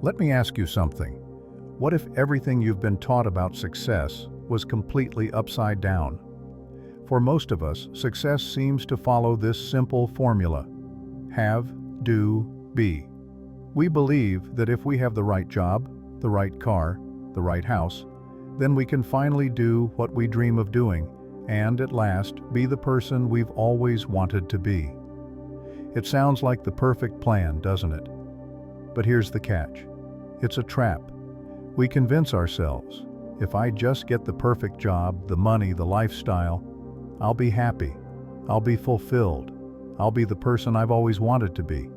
Let me ask you something. What if everything you've been taught about success was completely upside down? For most of us, success seems to follow this simple formula: have, do, be. We believe that if we have the right job, the right car, the right house, then we can finally do what we dream of doing and, at last, be the person we've always wanted to be. It sounds like the perfect plan, doesn't it? But here's the catch. It's a trap. We convince ourselves, if I just get the perfect job, the money, the lifestyle, I'll be happy, I'll be fulfilled, I'll be the person I've always wanted to be.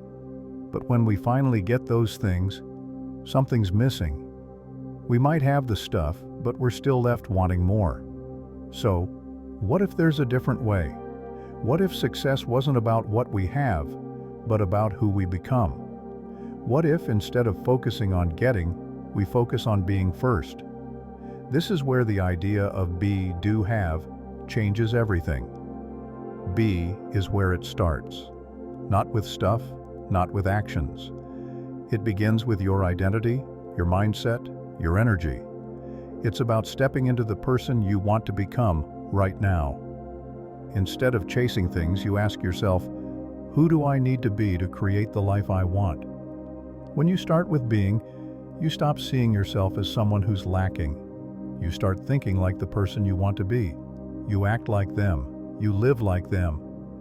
But when we finally get those things, something's missing. We might have the stuff, but we're still left wanting more. So, what if there's a different way? What if success wasn't about what we have, but about who we become? What if, instead of focusing on getting, we focus on being first? This is where the idea of be, do, have changes everything. Be is where it starts. Not with stuff, not with actions. It begins with your identity, your mindset, your energy. It's about stepping into the person you want to become right now. Instead of chasing things, you ask yourself, who do I need to be to create the life I want? When you start with being, you stop seeing yourself as someone who's lacking. You start thinking like the person you want to be. You act like them. You live like them.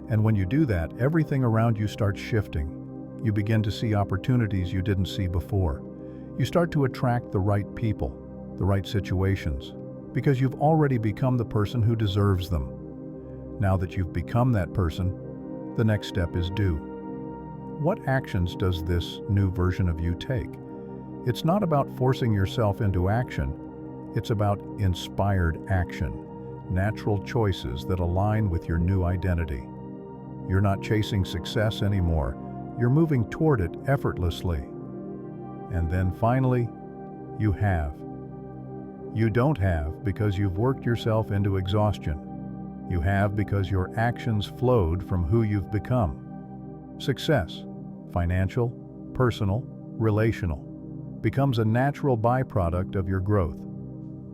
And when you do that, everything around you starts shifting. You begin to see opportunities you didn't see before. You start to attract the right people, the right situations, because you've already become the person who deserves them. Now that you've become that person, the next step is do. What actions does this new version of you take? It's not about forcing yourself into action. It's about inspired action, natural choices that align with your new identity. You're not chasing success anymore. You're moving toward it effortlessly. And then finally, you have. You don't have because you've worked yourself into exhaustion. You have because your actions flowed from who you've become. Success, financial, personal, relational, becomes a natural byproduct of your growth.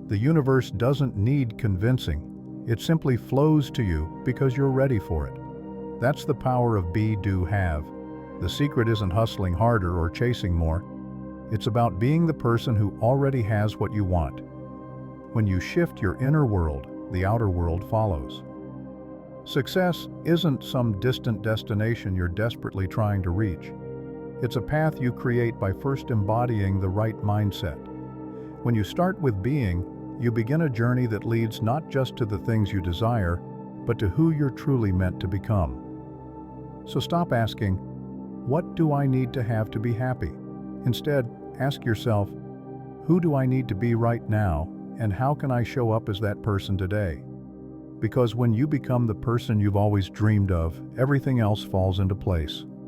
The universe doesn't need convincing. It simply flows to you because you're ready for it. That's the power of be, do, have. The secret isn't hustling harder or chasing more. It's about being the person who already has what you want. When you shift your inner world, the outer world follows. Success isn't some distant destination you're desperately trying to reach. It's a path you create by first embodying the right mindset. When you start with being, you begin a journey that leads not just to the things you desire, but to who you're truly meant to become. So stop asking, what do I need to have to be happy? Instead, ask yourself, who do I need to be right now, and how can I show up as that person today? Because when you become the person you've always dreamed of, everything else falls into place.